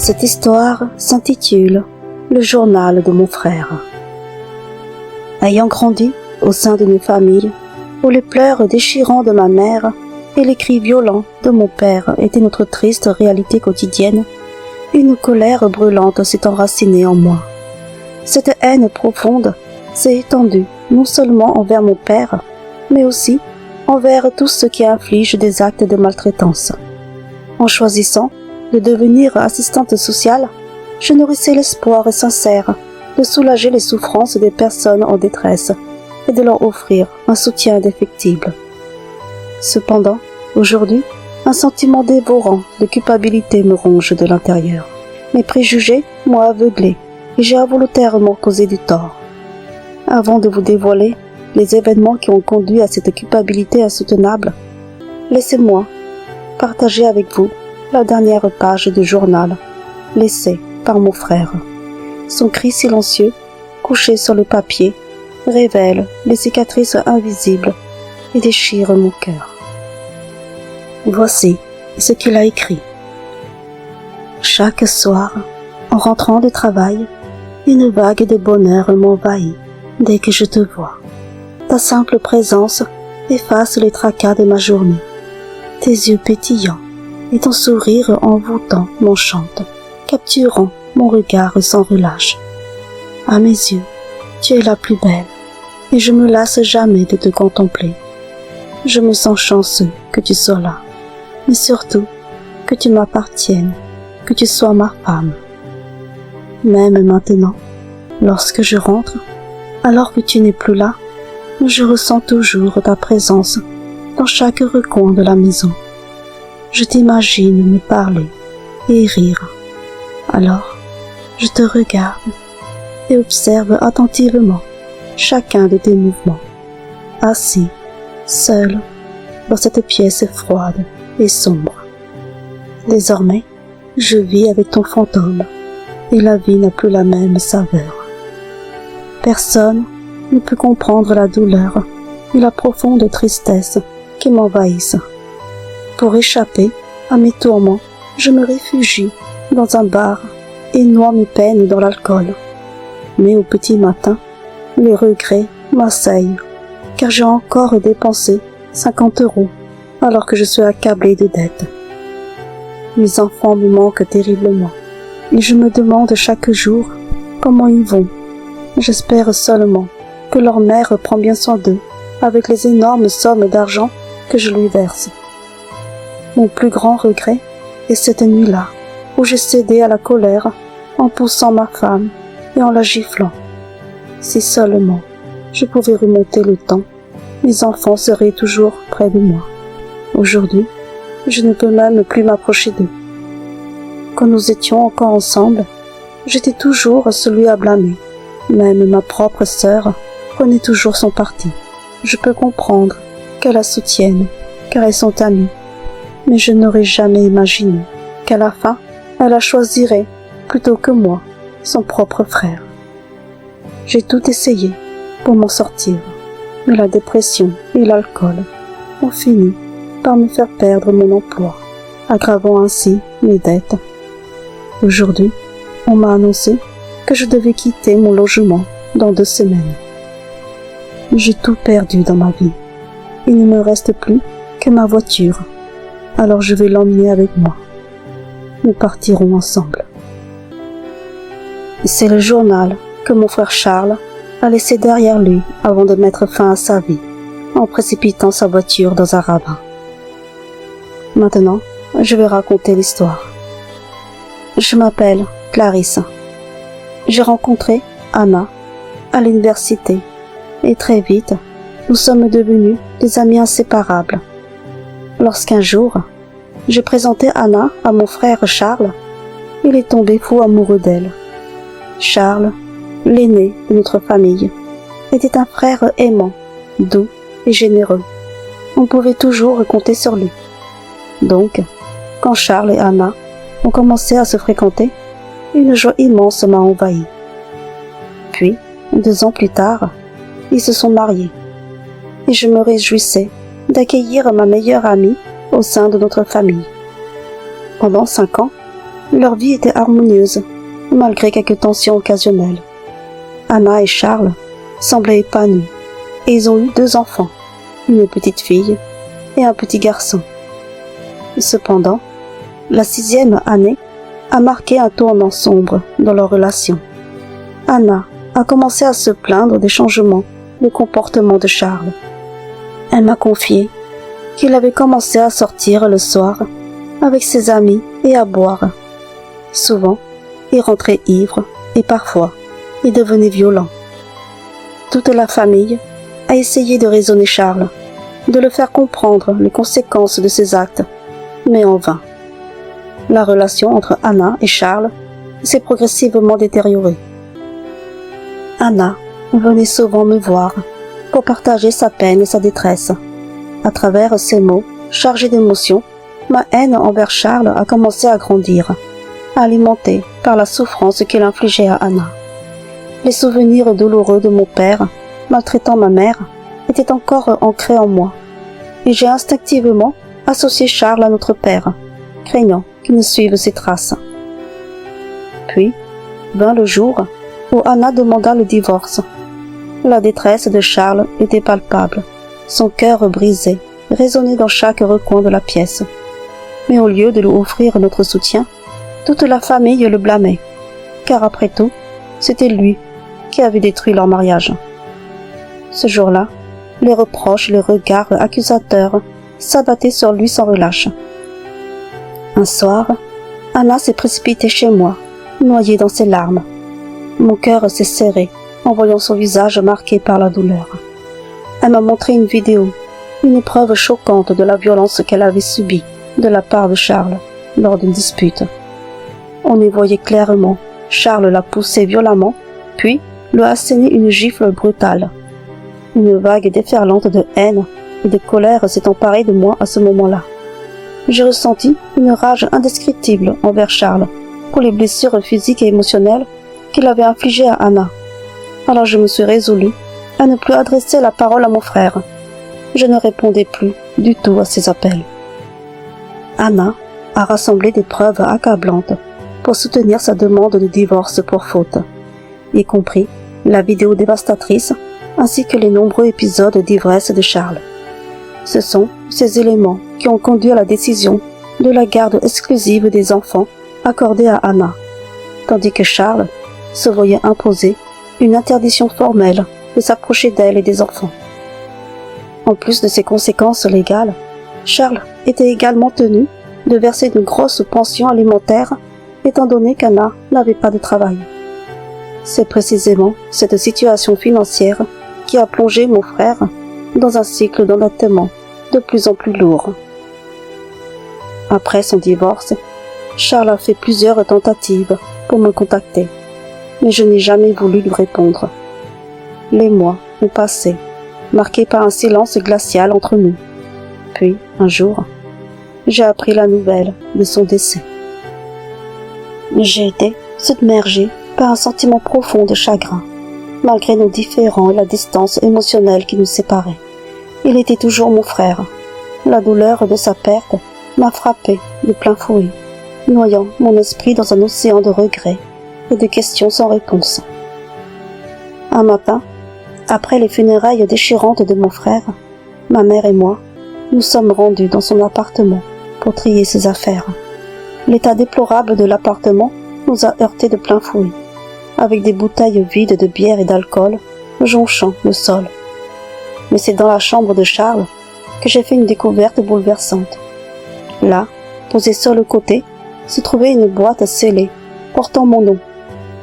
Cette histoire s'intitule « Le journal de mon frère ». Ayant grandi au sein d'une famille où les pleurs déchirants de ma mère et les cris violents de mon père étaient notre triste réalité quotidienne, une colère brûlante s'est enracinée en moi. Cette haine profonde s'est étendue non seulement envers mon père, mais aussi envers tous ceux qui infligent des actes de maltraitance. En choisissant de devenir assistante sociale, je nourrissais l'espoir sincère de soulager les souffrances des personnes en détresse et de leur offrir un soutien indéfectible. Cependant, aujourd'hui, un sentiment dévorant de culpabilité me ronge de l'intérieur. Mes préjugés m'ont aveuglé et j'ai involontairement causé du tort. Avant de vous dévoiler les événements qui ont conduit à cette culpabilité insoutenable, laissez-moi partager avec vous la dernière page du journal laissée par mon frère. Son cri silencieux, couché sur le papier, révèle les cicatrices invisibles et déchire mon cœur. Voici ce qu'il a écrit. Chaque soir, en rentrant du travail, une vague de bonheur m'envahit dès que je te vois. Ta simple présence efface les tracas de ma journée. Tes yeux pétillants et ton sourire envoûtant m'enchantent, capturant mon regard sans relâche. À mes yeux, tu es la plus belle, et je me lasse jamais de te contempler. Je me sens chanceux que tu sois là, mais surtout que tu m'appartiennes, que tu sois ma femme. Même maintenant, lorsque je rentre, alors que tu n'es plus là, je ressens toujours ta présence dans chaque recoin de la maison. Je t'imagine me parler et rire. Alors, je te regarde et observe attentivement chacun de tes mouvements, assis, seul, dans cette pièce froide et sombre. Désormais, je vis avec ton fantôme et la vie n'a plus la même saveur. Personne ne peut comprendre la douleur et la profonde tristesse qui m'envahissent. Pour échapper à mes tourments, je me réfugie dans un bar et noie mes peines dans l'alcool. Mais au petit matin, les regrets m'assaillent, car j'ai encore dépensé 50 € alors que je suis accablé de dettes. Mes enfants me manquent terriblement, et je me demande chaque jour comment ils vont. J'espère seulement que leur mère prend bien soin d'eux avec les énormes sommes d'argent que je lui verse. Mon plus grand regret est cette nuit-là, où j'ai cédé à la colère en poussant ma femme et en la giflant. Si seulement je pouvais remonter le temps, mes enfants seraient toujours près de moi. Aujourd'hui, je ne peux même plus m'approcher d'eux. Quand nous étions encore ensemble, j'étais toujours celui à blâmer. Même ma propre sœur prenait toujours son parti. Je peux comprendre qu'elle la soutienne, car elles sont amies. Mais je n'aurais jamais imaginé qu'à la fin, elle la choisirait plutôt que moi, son propre frère. J'ai tout essayé pour m'en sortir, mais la dépression et l'alcool ont fini par me faire perdre mon emploi, aggravant ainsi mes dettes. Aujourd'hui, on m'a annoncé que je devais quitter mon logement dans 2 semaines. J'ai tout perdu dans ma vie. Il ne me reste plus que ma voiture. Alors je vais l'emmener avec moi. Nous partirons ensemble. C'est le journal que mon frère Charles a laissé derrière lui avant de mettre fin à sa vie, en précipitant sa voiture dans un ravin. Maintenant, je vais raconter l'histoire. Je m'appelle Clarisse. J'ai rencontré Anna à l'université et très vite, nous sommes devenus des amis inséparables. Lorsqu'un jour, j'ai présenté Anna à mon frère Charles, il est tombé fou amoureux d'elle. Charles, l'aîné de notre famille, était un frère aimant, doux et généreux. On pouvait toujours compter sur lui. Donc, quand Charles et Anna ont commencé à se fréquenter, une joie immense m'a envahi. Puis, 2 ans plus tard, ils se sont mariés. Et je me réjouissais d'accueillir ma meilleure amie au sein de notre famille. Pendant 5 ans, Leur vie était harmonieuse, malgré quelques tensions occasionnelles. Anna et Charles semblaient épanouis, et ils ont eu 2 enfants, une petite fille et un petit garçon. Cependant, la 6e année a marqué un tournant sombre dans leur relation. Anna a commencé à se plaindre des changements de comportement de Charles. Elle m'a confié qu'il avait commencé à sortir le soir avec ses amis et à boire. Souvent, il rentrait ivre et parfois, il devenait violent. Toute la famille a essayé de raisonner Charles, de le faire comprendre les conséquences de ses actes, mais en vain. La relation entre Anna et Charles s'est progressivement détériorée. Anna venait souvent me voir pour partager sa peine et sa détresse. À travers ces mots chargés d'émotions, ma haine envers Charles a commencé à grandir, alimentée par la souffrance qu'il infligeait à Anna. Les souvenirs douloureux de mon père, maltraitant ma mère, étaient encore ancrés en moi, et j'ai instinctivement associé Charles à notre père, craignant qu'il ne suive ses traces. Puis, vint le jour où Anna demanda le divorce. La détresse de Charles était palpable, son cœur brisé résonnait dans chaque recoin de la pièce. Mais au lieu de lui offrir notre soutien, toute la famille le blâmait, car après tout, c'était lui qui avait détruit leur mariage. Ce jour-là, les reproches, les regards accusateurs s'abattaient sur lui sans relâche. Un soir, Anna s'est précipitée chez moi, noyée dans ses larmes. Mon cœur s'est serré en voyant son visage marqué par la douleur. Elle m'a montré une vidéo, une preuve choquante de la violence qu'elle avait subie de la part de Charles lors d'une dispute. On y voyait clairement Charles la pousser violemment, puis lui asséner une gifle brutale. Une vague déferlante de haine et de colère s'est emparée de moi à ce moment-là. J'ai ressenti une rage indescriptible envers Charles pour les blessures physiques et émotionnelles qu'il avait infligées à Anna. Alors je me suis résolue à ne plus adresser la parole à mon frère. Je ne répondais plus du tout à ses appels. Anna a rassemblé des preuves accablantes pour soutenir sa demande de divorce pour faute, y compris la vidéo dévastatrice ainsi que les nombreux épisodes d'ivresse de Charles. Ce sont ces éléments qui ont conduit à la décision de la garde exclusive des enfants accordée à Anna, tandis que Charles se voyait imposer une interdiction formelle de s'approcher d'elle et des enfants. En plus de ces conséquences légales, Charles était également tenu de verser une grosse pension alimentaire étant donné qu'Anna n'avait pas de travail. C'est précisément cette situation financière qui a plongé mon frère dans un cycle d'endettement de plus en plus lourd. Après son divorce, Charles a fait plusieurs tentatives pour me contacter, mais je n'ai jamais voulu lui répondre. Les mois ont passé, marqués par un silence glacial entre nous. Puis, un jour, j'ai appris la nouvelle de son décès. J'ai été submergée par un sentiment profond de chagrin, malgré nos différends et la distance émotionnelle qui nous séparait. Il était toujours mon frère. La douleur de sa perte m'a frappée de plein fouet, noyant mon esprit dans un océan de regrets et de questions sans réponse. Un matin, après les funérailles déchirantes de mon frère, ma mère et moi, nous sommes rendus dans son appartement pour trier ses affaires. L'état déplorable de l'appartement nous a heurtés de plein fouet, avec des bouteilles vides de bière et d'alcool jonchant le sol. Mais c'est dans la chambre de Charles que j'ai fait une découverte bouleversante. Là, posée sur le côté, se trouvait une boîte scellée portant mon nom.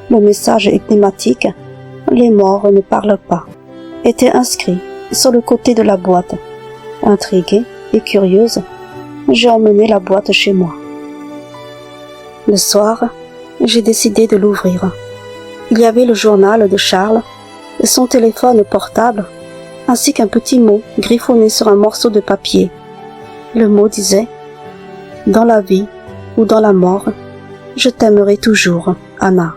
Le message énigmatique « Les morts ne parlent pas » était inscrit sur le côté de la boîte. Intriguée et curieuse, j'ai emmené la boîte chez moi. Le soir, j'ai décidé de l'ouvrir. Il y avait le journal de Charles et son téléphone portable, ainsi qu'un petit mot griffonné sur un morceau de papier. Le mot disait « Dans la vie ou dans la mort, je t'aimerai toujours, Anna. »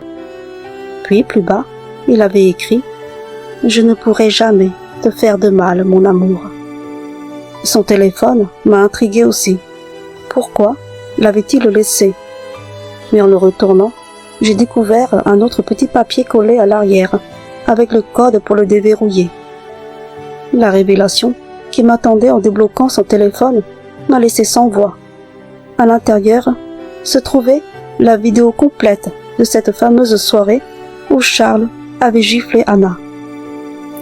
Puis, plus bas, il avait écrit « Je ne pourrai jamais te faire de mal, mon amour. » Son téléphone m'a intrigué aussi. Pourquoi l'avait-il laissé? Mais en le retournant, j'ai découvert un autre petit papier collé à l'arrière, avec le code pour le déverrouiller. La révélation qui m'attendait en débloquant son téléphone m'a laissé sans voix. À l'intérieur se trouvait la vidéo complète de cette fameuse soirée où Charles avait giflé Anna.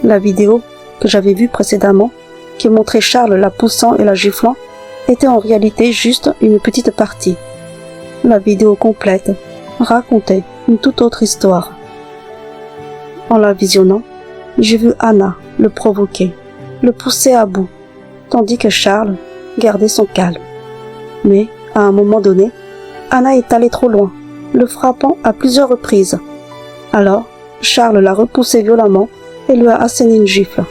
La vidéo que j'avais vue précédemment, qui montrait Charles la poussant et la giflant, était en réalité juste une petite partie. La vidéo complète racontait une toute autre histoire. En la visionnant, j'ai vu Anna le provoquer, le pousser à bout, tandis que Charles gardait son calme. Mais, à un moment donné, Anna est allée trop loin, le frappant à plusieurs reprises. Alors, Charles l'a repoussé violemment et lui a asséné une gifle.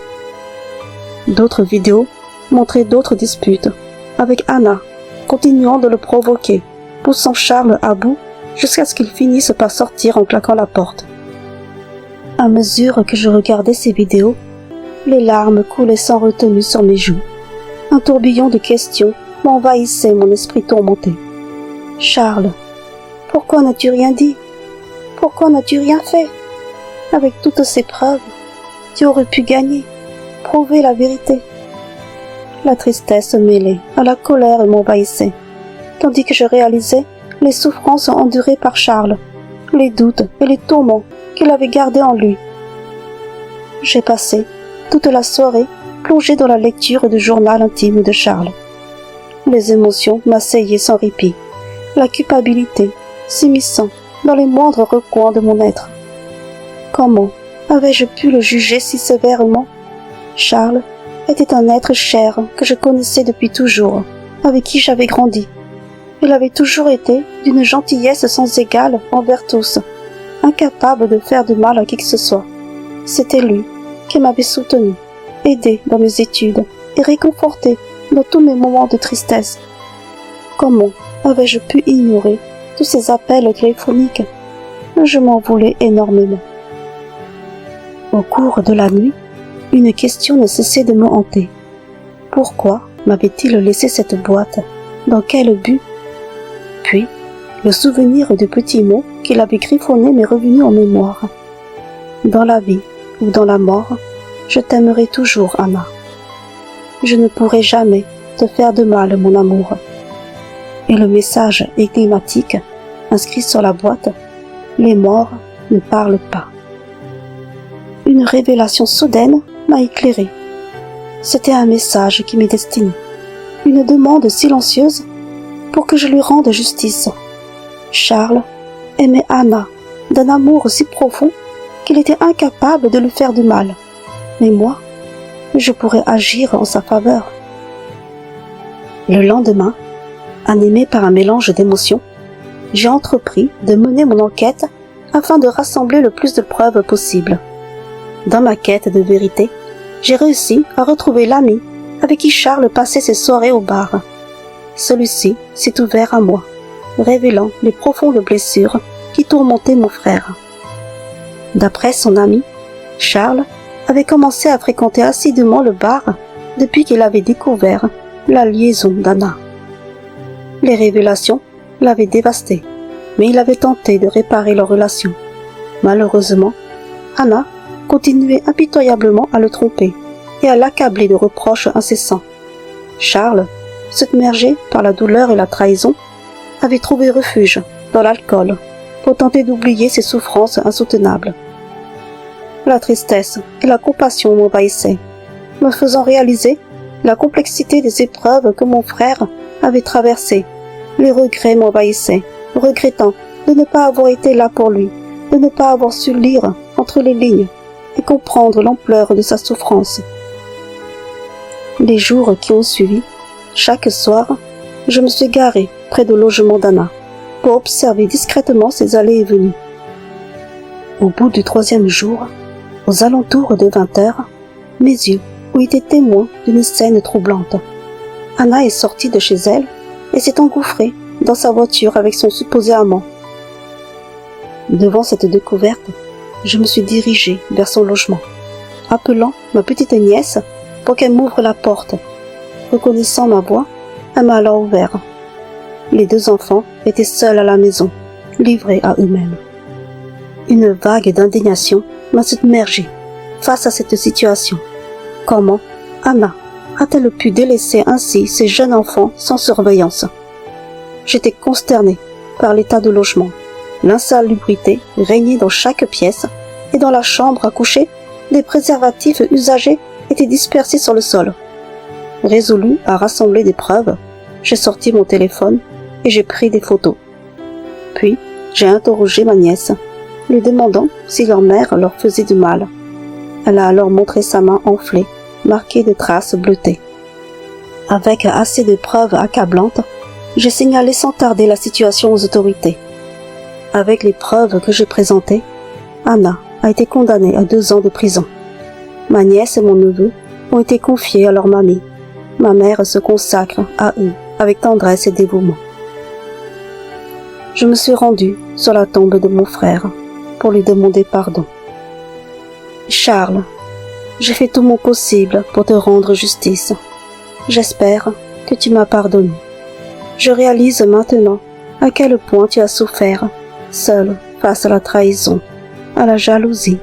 D'autres vidéos montraient d'autres disputes, avec Anna continuant de le provoquer, poussant Charles à bout jusqu'à ce qu'il finisse par sortir en claquant la porte. À mesure que je regardais ces vidéos, les larmes coulaient sans retenue sur mes joues. Un tourbillon de questions m'envahissait mon esprit tourmenté. « Charles, pourquoi n'as-tu rien dit? Pourquoi n'as-tu rien fait? Avec toutes ces preuves, tu aurais pu gagner, prouver la vérité. » La tristesse mêlée à la colère m'envahissait, tandis que je réalisais les souffrances endurées par Charles, les doutes et les tourments qu'il avait gardés en lui. J'ai passé toute la soirée plongé dans la lecture du journal intime de Charles. Les émotions m'assaillaient sans répit, la culpabilité s'immisçant dans les moindres recoins de mon être. Comment avais-je pu le juger si sévèrement? Charles était un être cher que je connaissais depuis toujours, avec qui j'avais grandi. Il avait toujours été d'une gentillesse sans égale envers tous, incapable de faire de mal à qui que ce soit. C'était lui qui m'avait soutenu, aidé dans mes études et réconforté dans tous mes moments de tristesse. Comment avais-je pu ignorer tous ces appels téléphoniques? Je m'en voulais énormément. Au cours de la nuit, une question ne cessait de me hanter. Pourquoi m'avait-il laissé cette boîte? Dans quel but? Puis, le souvenir du petit mot qu'il avait griffonné m'est revenu en mémoire. Dans la vie ou dans la mort, je t'aimerai toujours, Anna. Je ne pourrai jamais te faire de mal, mon amour. Et le message énigmatique, inscrit sur la boîte, les morts ne parlent pas. Une révélation soudaine m'a éclairé. C'était un message qui m'est destiné, une demande silencieuse pour que je lui rende justice. Charles aimait Anna d'un amour si profond qu'il était incapable de lui faire du mal. Mais moi, je pourrais agir en sa faveur. Le lendemain, animé par un mélange d'émotions, j'ai entrepris de mener mon enquête afin de rassembler le plus de preuves possible. Dans ma quête de vérité, j'ai réussi à retrouver l'ami avec qui Charles passait ses soirées au bar. Celui-ci s'est ouvert à moi, révélant les profondes blessures qui tourmentaient mon frère. D'après son ami, Charles avait commencé à fréquenter assidûment le bar depuis qu'il avait découvert la liaison d'Anna. Les révélations l'avaient dévasté, mais il avait tenté de réparer leur relation. Malheureusement, Anna continuait impitoyablement à le tromper et à l'accabler de reproches incessants. Charles, submergé par la douleur et la trahison, avait trouvé refuge dans l'alcool pour tenter d'oublier ses souffrances insoutenables. La tristesse et la compassion m'envahissaient, me faisant réaliser la complexité des épreuves que mon frère avait traversées. Les regrets m'envahissaient, regrettant de ne pas avoir été là pour lui, de ne pas avoir su lire entre les lignes et comprendre l'ampleur de sa souffrance. Les jours qui ont suivi, chaque soir, je me suis garé près du logement d'Anna pour observer discrètement ses allées et venues. Au bout du 3e jour, aux alentours de 20 heures, mes yeux ont été témoins d'une scène troublante. Anna est sortie de chez elle et s'est engouffrée dans sa voiture avec son supposé amant. Devant cette découverte, je me suis dirigé vers son logement, appelant ma petite nièce pour qu'elle m'ouvre la porte. Reconnaissant ma voix, elle m'a alors ouvert. Les 2 enfants étaient seuls à la maison, livrés à eux-mêmes. Une vague d'indignation m'a submergée face à cette situation. Comment Anna a-t-elle pu délaisser ainsi ces jeunes enfants sans surveillance? J'étais consterné par l'état de logement. L'insalubrité régnait dans chaque pièce et dans la chambre à coucher, des préservatifs usagés étaient dispersés sur le sol. Résolu à rassembler des preuves, j'ai sorti mon téléphone et j'ai pris des photos. Puis, j'ai interrogé ma nièce, lui demandant si leur mère leur faisait du mal. Elle a alors montré sa main enflée, marquée de traces bleutées. Avec assez de preuves accablantes, j'ai signalé sans tarder la situation aux autorités. Avec les preuves que j'ai présentées, Anna a été condamnée à 2 ans de prison. Ma nièce et mon neveu ont été confiés à leur mamie. Ma mère se consacre à eux avec tendresse et dévouement. Je me suis rendue sur la tombe de mon frère pour lui demander pardon. Charles, j'ai fait tout mon possible pour te rendre justice. J'espère que tu m'as pardonné. Je réalise maintenant à quel point tu as souffert, seul face à la trahison, à la jalousie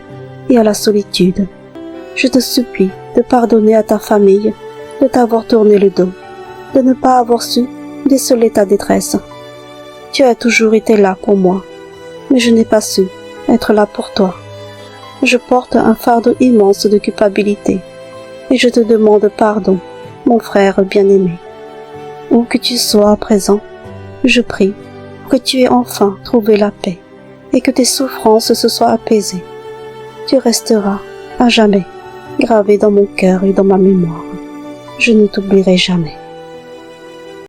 et à la solitude. Je te supplie de pardonner à ta famille de t'avoir tourné le dos, de ne pas avoir su déceler ta détresse. Tu as toujours été là pour moi, mais je n'ai pas su être là pour toi. Je porte un fardeau immense de culpabilité, et je te demande pardon, mon frère bien-aimé. Où que tu sois à présent, je prie que tu aies enfin trouvé la paix, et que tes souffrances se soient apaisées. Tu resteras, à jamais, gravé dans mon cœur et dans ma mémoire. Je ne t'oublierai jamais.